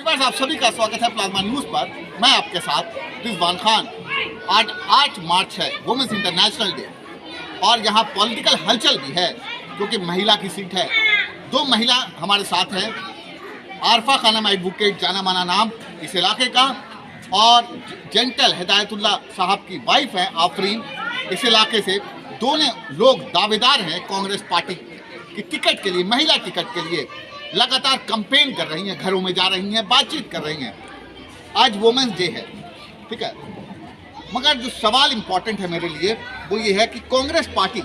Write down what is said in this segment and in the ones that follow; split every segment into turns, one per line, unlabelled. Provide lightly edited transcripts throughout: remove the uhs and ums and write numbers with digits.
Viewers, आप सभी का स्वागत है प्लाज्मा न्यूज पर। मैं आपके साथ रिजवान खान। आज 8 मार्च है, वुमेन्स इंटरनेशनल डे, और यहाँ पॉलिटिकल हलचल भी है क्योंकि महिला की सीट है। 2 महिला हमारे साथ हैं। आरफा खानम एडवोकेट, जाना माना नाम इस इलाके का, और जेंटल हिदायतुल्लाह साहब की वाइफ है आफरीन, इस इलाके से। दोनों लोग दावेदार हैं कांग्रेस पार्टी की टिकट के लिए, महिला टिकट के लिए। लगातार कंपेन कर रही हैं, घरों में जा रही हैं, बातचीत कर रही हैं। आज वुमेन्स डे है, ठीक है, मगर जो सवाल इम्पोर्टेंट है मेरे लिए वो ये है कि कांग्रेस पार्टी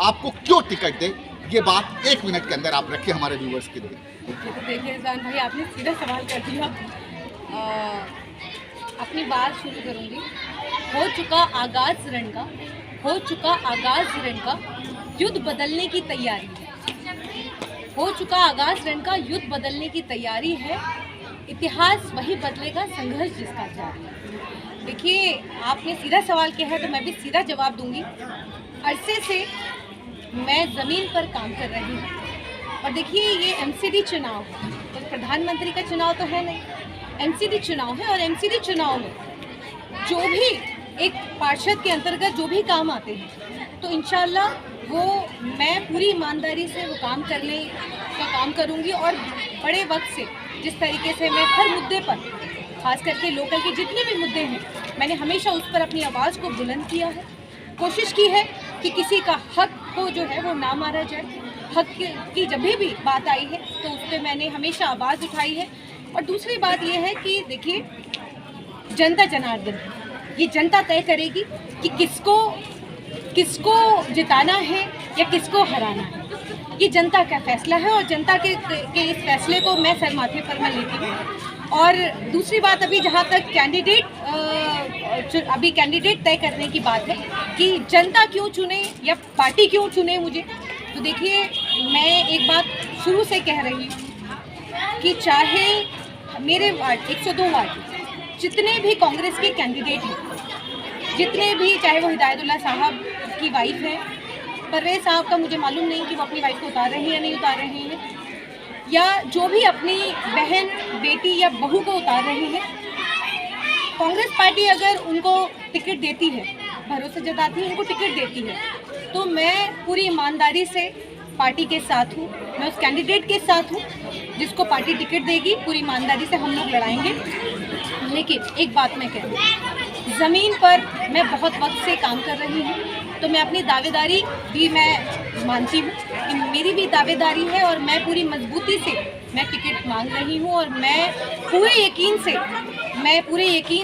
आपको क्यों टिकट दे। ये बात 1 मिनट के अंदर आप रखिए हमारे व्यूवर्स के लिए।
तो देखिए रिजवान भाई, आपने सीधा सवाल कर दिया। अपनी बात शुरू करूंगी। हो चुका आगाज रण का, हो चुका आगाज रण का, युद्ध बदलने की तैयारी है। हो चुका आगाज रण का, युद्ध बदलने की तैयारी है। इतिहास वही बदलेगा, संघर्ष जिसका जारी है। देखिए, आपने सीधा सवाल किया है तो मैं भी सीधा जवाब दूंगी। अरसे से मैं ज़मीन पर काम कर रही हूँ, और देखिए ये एमसीडी चुनाव है, तो प्रधानमंत्री का चुनाव तो है नहीं, एमसीडी चुनाव है। और एमसीडी चुनाव में जो भी एक पार्षद के अंतर्गत जो भी काम आते हैं, तो इंशाल्लाह वो मैं पूरी ईमानदारी से वो काम करने का काम करूँगी। और बड़े वक्त से जिस तरीके से मैं हर मुद्दे पर, खास करके लोकल के जितने भी मुद्दे हैं, मैंने हमेशा उस पर अपनी आवाज़ को बुलंद किया है। कोशिश की है कि किसी का हक को जो है वो ना मारा जाए। हक की जब भी बात आई है तो उस पर मैंने हमेशा आवाज़ उठाई है। और दूसरी बात ये है कि देखिए, जनता जनार्दन, ये जनता तय करेगी कि किसको जिताना है या किसको हराना है। ये जनता का फैसला है, और जनता के इस फैसले को मैं सर माथे पर मैं लेती हूँ। और दूसरी बात, अभी जहाँ तक कैंडिडेट तय करने की बात है कि जनता क्यों चुने या पार्टी क्यों चुने मुझे, तो देखिए मैं एक बात शुरू से कह रही हूँ कि चाहे मेरे वार्ड 102 वार्ड जितने भी कांग्रेस के कैंडिडेट हैं, जितने भी, चाहे वो हिदायतुल्लाह साहब की वाइफ है, परवेज साहब का मुझे मालूम नहीं कि वो अपनी वाइफ को उतार रहे हैं या नहीं उतार रहे हैं, या जो भी अपनी बहन, बेटी या बहू को उतार रहे हैं, कांग्रेस पार्टी अगर उनको टिकट देती है, भरोसा जताती है, उनको टिकट देती है, तो मैं पूरी ईमानदारी से पार्टी के साथ हूँ। मैं उस कैंडिडेट के साथ हूँ जिसको पार्टी टिकट देगी। पूरी ईमानदारी से हम लोग लड़ाएंगे। लेकिन एक बात मैं कह दूँ, ज़मीन पर मैं बहुत वक्त से काम कर रही हूँ, तो मैं अपनी दावेदारी भी मैं मानती हूँ कि मेरी भी दावेदारी है, और मैं पूरी मजबूती से मैं टिकट मांग रही हूँ। और मैं पूरे यकीन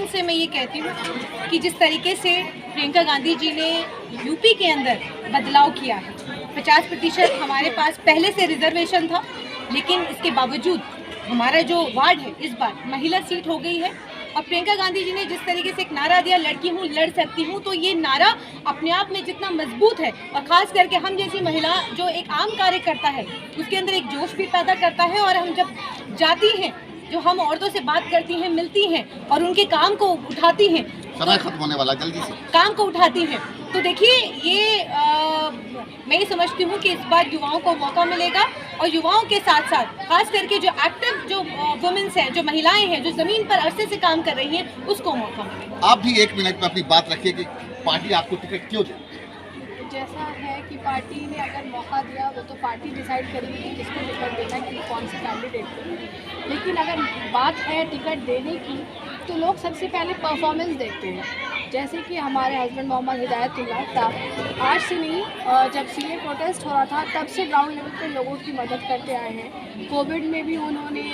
से मैं ये कहती हूँ कि जिस तरीके से प्रियंका गांधी जी ने यूपी के अंदर बदलाव किया है, 50% हमारे पास पहले से रिजर्वेशन था, लेकिन इसके बावजूद हमारा जो वार्ड है इस बार महिला सीट हो गई है। और प्रियंका गांधी जी ने जिस तरीके से एक नारा दिया, लड़की हूँ लड़ सकती हूँ, तो ये नारा अपने आप में जितना मजबूत है, और ख़ास करके हम जैसी महिला जो एक आम कार्य करता है, उसके अंदर एक जोश भी पैदा करता है। और हम जब जाती हैं, जो हम औरतों से बात करती हैं, मिलती हैं और उनके काम को उठाती हैं,
समय खत्म होने वाला, जल्दी से
काम को उठाती हैं, तो देखिए ये मैं ये समझती हूँ कि इस बार युवाओं को मौका मिलेगा। और युवाओं के साथ साथ खास करके जो एक्टिव जो वुमेन्स हैं, जो महिलाएं हैं, जो ज़मीन पर अरसे से काम कर रही हैं, उसको मौका मिलेगा।
आप भी 1 मिनट में अपनी बात रखिए कि पार्टी आपको टिकट क्यों दे।
जैसा है कि पार्टी ने अगर मौका दिया, वो तो पार्टी डिसाइड करेगी कि किसको टिकट देना है, कि कौन से कैंडिडेट को। लेकिन अगर बात है टिकट देने की, तो लोग सबसे पहले परफॉर्मेंस देखते हैं। जैसे कि हमारे हस्बैंड मोहम्मद हिदायतुल्लाह साहब आज से नहीं, जब सीए प्रोटेस्ट हो रहा था तब से ग्राउंड लेवल पे लोगों की मदद करते आए हैं। कोविड में भी उन्होंने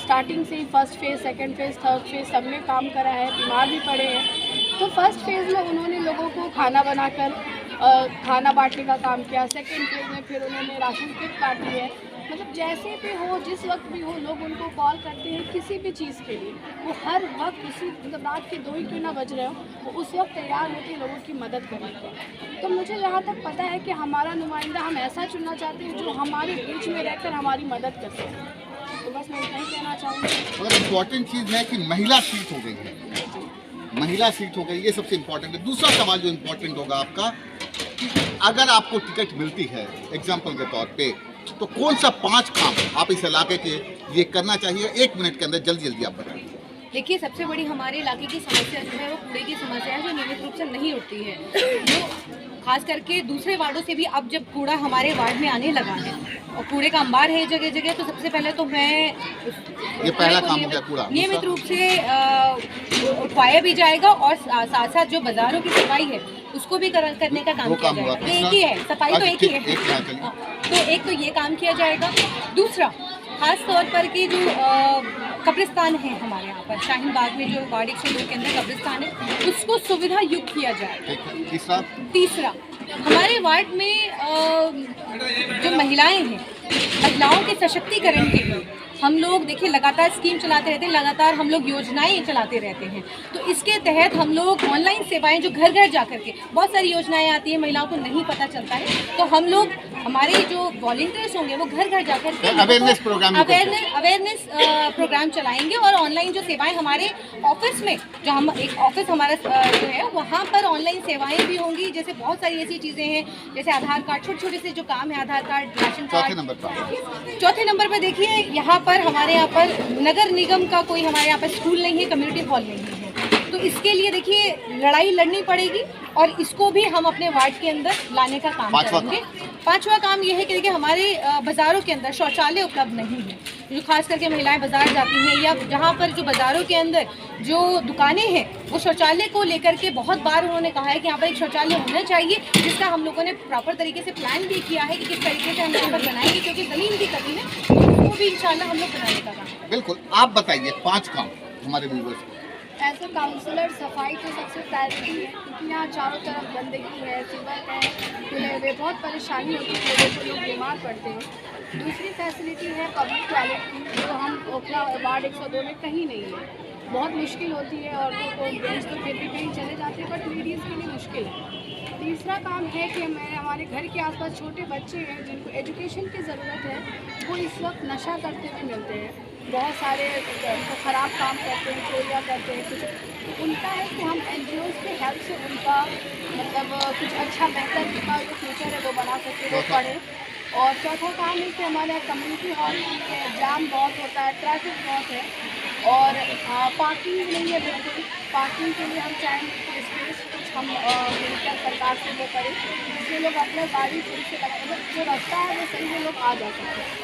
स्टार्टिंग से ही first phase, second phase, third phase सब में काम करा है, बीमार भी पड़े हैं। तो फर्स्ट फेज़ में उन्होंने लोगों को खाना बनाकर खाना बांटने का काम किया। सेकंड फेज़ में फिर उन्होंने राशन किट बांटी है। मतलब जैसे भी हो, जिस वक्त भी हो, लोग उनको कॉल करते हैं किसी भी चीज़ के लिए, वो हर वक्त उसी, मतलब रात के 2 ही क्यों ना बज रहे हो, वो उस वक्त तैयार होते हैं लोगों की मदद करने के। तो मुझे जहाँ तक पता है कि हमारा नुमाइंदा हम ऐसा चुनना चाहते हैं जो हमारे बीच में रहकर हमारी मदद कर सके। तो बस मैं इतना ही कहना चाहूँगी।
और इम्पोर्टेंट चीज़ है कि महिला सीट हो गई है, महिला सीट हो गई, ये सबसे इम्पोर्टेंट है। दूसरा सवाल जो इम्पोर्टेंट होगा आपका, अगर आपको टिकट मिलती है एग्जाम्पल के तौर पे, तो कौन सा 5 काम आप इस इलाके के ये करना चाहिए? 1 मिनट के अंदर जल्दी जल्दी आप बताइए।
देखिए, सबसे बड़ी हमारे इलाके की समस्या जो है वो कूड़े की समस्या है, जो नियमित रूप से नहीं उठती है। जो खास करके दूसरे वार्डों से भी अब जब कूड़ा हमारे वार्ड में आने लगा है और कूड़े का अंबार है जगह जगह, तो सबसे पहले तो मैं
ये पहला काम हो गया कूड़ा।
नियमित रूप से उठवाया भी जाएगा और साथ साथ जो बाजारों की सफाई है उसको भी करने का काम किया जाएगा। ये एक ही है, सफाई तो एक ही है। तो एक तो ये काम किया जाएगा। दूसरा, खास तौर पर कि जो कब्रिस्तान है हमारे यहाँ पर शाहीन बाग में, जो वार्ड 102 के अंदर कब्रिस्तान है, उसको सुविधा युक्त किया जाए। तीसरा, हमारे वार्ड में जो महिलाएं हैं, महिलाओं के सशक्तिकरण के लिए हम लोग देखिए लगातार स्कीम चलाते रहते हैं, लगातार हम लोग योजनाएं चलाते रहते हैं। तो इसके तहत हम लोग ऑनलाइन सेवाएं, जो घर घर जा करके बहुत सारी योजनाएं आती हैं, महिलाओं को नहीं पता चलता है, तो हम लोग हमारे जो वॉलंटियर्स होंगे वो घर घर जा करके अवेयरनेस प्रोग्राम चलाएंगे और ऑनलाइन जो सेवाएं हमारे ऑफिस में, जो हम एक ऑफिस हमारा जो है वहाँ पर ऑनलाइन सेवाएं भी होंगी। जैसे बहुत सारी ऐसी चीज़ें हैं, जैसे आधार कार्ड, छोटे छोटे से जो काम है, आधार कार्ड, राशन कार्ड। चौथे नंबर पर देखिए, यहाँ पर हमारे यहाँ पर नगर निगम का कोई हमारे यहाँ पर स्कूल नहीं है, कम्युनिटी हॉल नहीं है, तो इसके लिए देखिए लड़ाई लड़नी पड़ेगी और इसको भी हम अपने वार्ड के अंदर लाने का काम करेंगे। पांचवा काम ये है कि देखिए हमारे बाज़ारों के अंदर शौचालय उपलब्ध नहीं है, जो खास करके महिलाएं बाज़ार जाती हैं या जहाँ पर जो बाज़ारों के अंदर जो दुकानें हैं, वो शौचालय को लेकर के बहुत बार उन्होंने कहा है कि यहाँ पर एक शौचालय होना चाहिए, जिसका हम लोगों ने प्रॉपर तरीके से प्लान भी किया है कि किस तरीके से हम यहाँ पर बनाएंगे, क्योंकि ज़मीन की कमी है, तो उसको भी इंशाल्लाह हम लोग बनाने का काम करेंगे।
बिल्कुल, आप बताइए 5 काम हमारे व्यूअर्स को।
एज ए काउंसलर, सफाई तो सबसे प्रायोरिटी है, क्योंकि यहाँ चारों तरफ गंदगी है, सिवट है, खुले हुए, बहुत परेशानी होती है, लोगों को, लोग बीमार पड़ते हैं। दूसरी फैसिलिटी है पब्लिक टॉयलेट की, जो हम ओखला वार्ड 102 में कहीं नहीं है। बहुत मुश्किल होती है, औरतों को, जेंट्स तो फिर भी कहीं चले जाते हैं, बट लेडीज़ के लिए मुश्किल है। तीसरा काम है कि हमारे घर के आसपास छोटे बच्चे हैं जिनको एजुकेशन की ज़रूरत है, वो इस वक्त नशा करते हुए मिलते हैं, बहुत सारे तो ख़राब काम करते हैं, चोरियाँ करते हैं कुछ, तो उनका है कि हम NGOs के हेल्प से उनका मतलब कुछ अच्छा बेहतर उनका जो फ्यूचर है वो बना सकते, वो पढ़े। और चौथा काम है कि हमारे कम्युनिटी हॉल में जाम बहुत होता है, ट्रैफिक बहुत है और पार्किंग नहीं है बिल्कुल। पार्किंग के लिए हम चाहेंगे कि स्पेस कुछ हम मिलकर सरकार से वो करें, जिससे लोग अपना गाड़ी फिर से लगाए, जो रास्ता है वो सही में लोग आ जा सकते।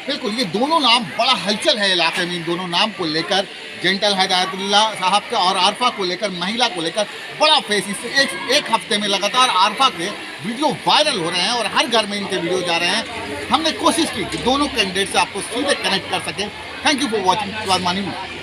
बिल्कुल, ये दोनों नाम बड़ा हलचल है इलाके में। इन दोनों नाम को लेकर जेंटल हिदायतुल्लाह साहब का और आरफा को लेकर, महिला को लेकर बड़ा फेस। इससे एक हफ्ते में लगातार आरफा के वीडियो वायरल हो रहे हैं और हर घर में इनके वीडियो जा रहे हैं। हमने कोशिश की कि दोनों कैंडिडेट से आपको सीधे कनेक्ट कर सकें। थैंक यू फॉर वॉचिंग स्वाभिमानी न्यूज़।